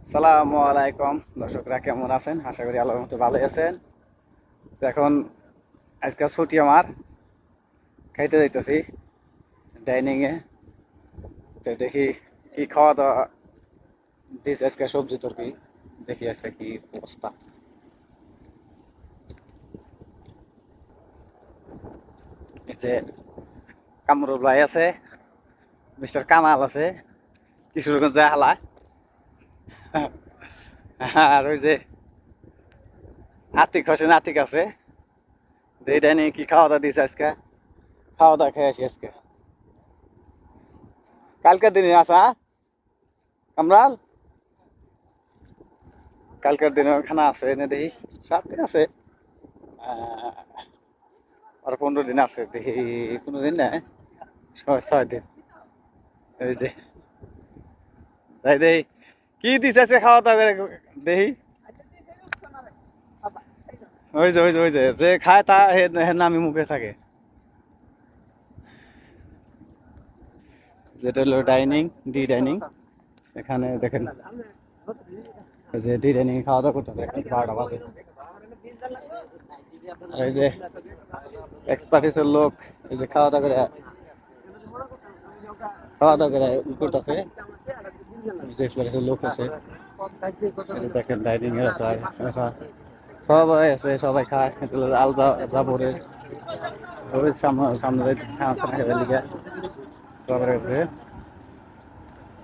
আসসালামু আলাইকুম দর্শকরা, কেমন আছেন? আশা করি আল্লাহর মতো ভালো আছেন। তো এখন আজকে ছুটি আমার, খাইতে যাইতেছি ডাইনিংয়ে। তো দেখি কি খাওয়া দাওয়া দিস আজকে, সবজি তরকি। দেখি আজকে কি অবস্থা। এই যে কামরুল ভাই আছে, মিস্টার কামাল আছে, কিশোরগঞ্জ হালা। আর ওই যে আতিক হোসেন আতিক আছে। এই ডাইনিং কি খাওয়া দাওয়া দিস আজকে, খাওয়া দাওয়া খেয়ে আসি আজকে। কালকের দিনে আসা কামরাল, কালকের দিনে খানা আছে এনে দেখি। 7 দিন আছে, আর 15 দিন আছে দেখি। 15 দিন না, 6 দিন। এই যে তাই দেখি কি দিছে আছে খাওয়া দাওয়া করে দেখি। ওই যে যে খায় তা নামি মুখে থাকে। যেটা হলো ডাইনিং, ডি ডাইনিং। এখানে দেখেন এই যে ডি ডাইনিং খাওয়া দাওয়া করতে হবে, এখন 12টা বাজে। আর এই যে এক্সপার্টিসের লোক, এই যে খাওয়া দাওয়া করে করতেছে। এক্সপার্টিসের লোক আছে, এই যে দেখেন ডাইনিং এর আছে, সবাই আছে, সবাই খায়। এটা হলো আল জাবরের ওই সামনে সামনে খানা খাবার লিগে সবার আছে।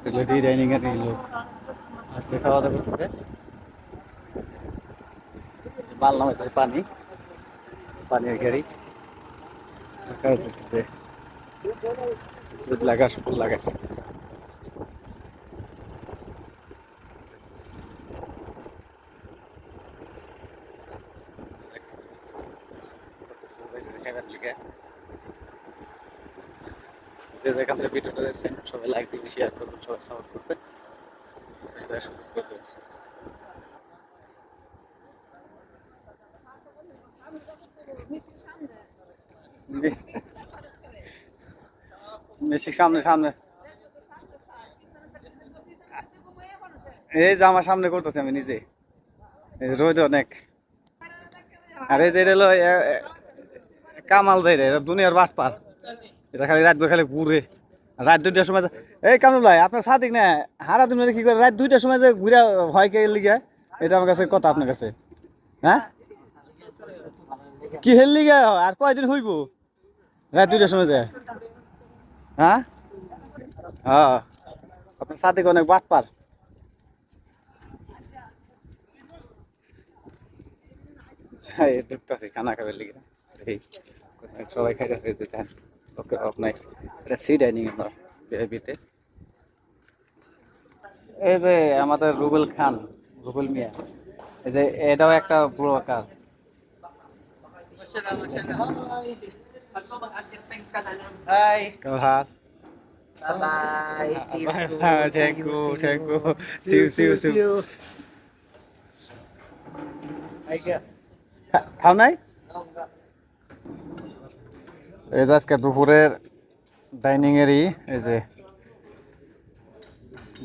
এগুলো ডি ডাইনিং এর লোক আছে, খাওয়া দাওয়া করতেছে। বালনা হইতেছে পানি, পানির গাড়ি লাগাস ফুল লাগাইছে। যেখান থেকে ভিডিওটা দেখছেন সবাই লাইক দিবে, শেয়ার করবেন, সবাই সাপোর্ট করবেন। মেসির সামনে সামনে, এই যে আমার সামনে করতেছি আমি নিজে, রোদ অনেক। আর এই যে হলো কামাল যাই রে, দুনিয়ার বাটপার। এটা খালি রাত খালি ঘুরে, রাত 2টার সময়। এই কামরুল ভাই, আপনার সাদিক না হারা দিন কি করে রাত 2টার সময় যে ঘুরে হয় কে লিগে? এটা আমার কাছে কথা আপনার কাছে। হ্যাঁ, কি হেল লিগে আর কয়দিন হইব রাত 2টার সময় যায়? হ্যাঁ হ্যাঁ, আপনার সাদিক অনেক বাটপার। ঢুকতেছে খানা খাবার লিগে, এই সবাই খাইতে খাইতে দেন। ওকে অফ নাই, এটা সি ডাইনিং আমরা ভিআইপিতে। এই যে আমাদের রুবেল খান, রুবেল মিয়া, এই যে এটাও একটা পুরো আকার। Bye. কেমন হাত? Bye-bye. See you soon. See thank you, you, see thank you. You. See see you you, see see you you, see you. see you. I get. খাও নাই? এই যে আজকে দুপুরের ডাইনিং এরই এই যে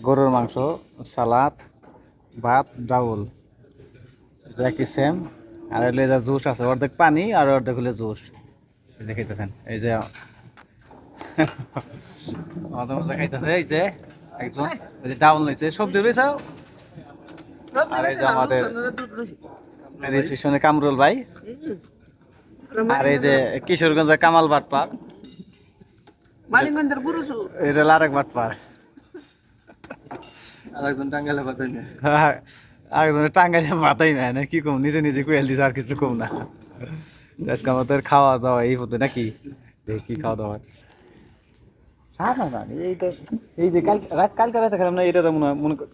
গরুর মাংস, সালাদ, ভাত, ডাউল, এটা একই সেম। আর হলো এই যে জুস আছে, অর্ধেক পানি আর অর্ধেক হলে জুস। এই যে খাইতেছেন, এই যে আমাদের মধ্যে খাইতেছে এই যে একজন, এই যে ডাউল নিচ্ছে, সবজি রয়েছে। আর এই যে আমাদের রেজিস্ট্রেশনের কামরুল ভাই, আর এই যে কিশোরগঞ্জের কামাল বাটপার, মানিকগঞ্জের গুরুসু। এটা হলো আরেক বাটপার। আরেকজন টাঙ্গাইলে পাতাই না। আরেকজনের টাঙ্গাইলে মাথাই নাই না, কি কম, নিজে নিজে কুয়াল দিছে, আর কিছু কম না। আজকে আমাদের খাওয়া দাওয়া এই হতে নাকি, দেখি কি খাওয়া দাওয়া। সাদা না, এই তো এই যে কালকে রাতে খেলাম না, এটা তো মনে কর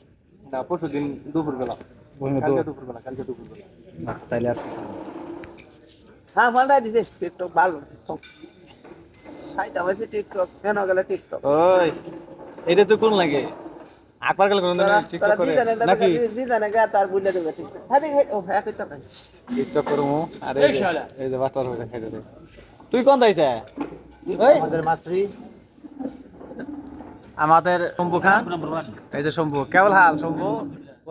না, পরশুদিন দুপুরবেলা। কালকে দুপুরবেলা, কালকে দুপুরবেলা। না, তাইলে আর হ্যাঁ, মালটা দিছে টিকটক ভালো। খাইতে হয়েছে টিকটক, কেন গেলে টিকটক। ওই এটা তো কোন লাগে আকবার গেলে কোন তোরা টিকটক তোরা করে জিজানে নাকি? জিজানে গা তার বুঝলে দেবে টিকটক। হ্যাঁ দেখ, ও হ্যাঁ কইতো না। টিকটক করবো। আর এই যে বাটপার হয়ে খাই দে। তুই কোন দাইছে? ওই আমাদের মাতৃ আমাদের শম্ভু খান, এই যে শম্ভু, কেবল হাল Shambhu,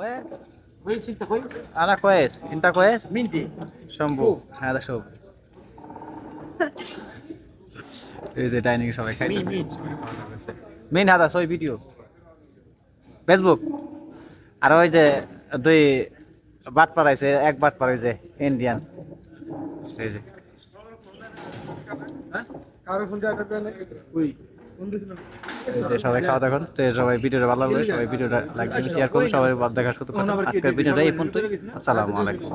Pues, Conhece, tá conhece? ahora pues, ¿inta pues? Mindy. Shambhu হ্যাঁ সব এই যে ডাইনিং সবাই খাইতে মিন। মেইন হাদা সই ভিডিও ফেসবুক আর ওই যে দুই বাট পারাইছে এক বাট পারাইছে ইন্ডিয়ান সেই যে এই যে সবাই খাওয়া দেখুন তো সবাই ভিডিওটা ভালো লাগলে সবাই ভিডিওটা লাইক দিন শেয়ার করুন সবাই দেখার সুযোগ করে আজকের ভিডিওটা এই পর্যন্তই আসসালামু আলাইকুম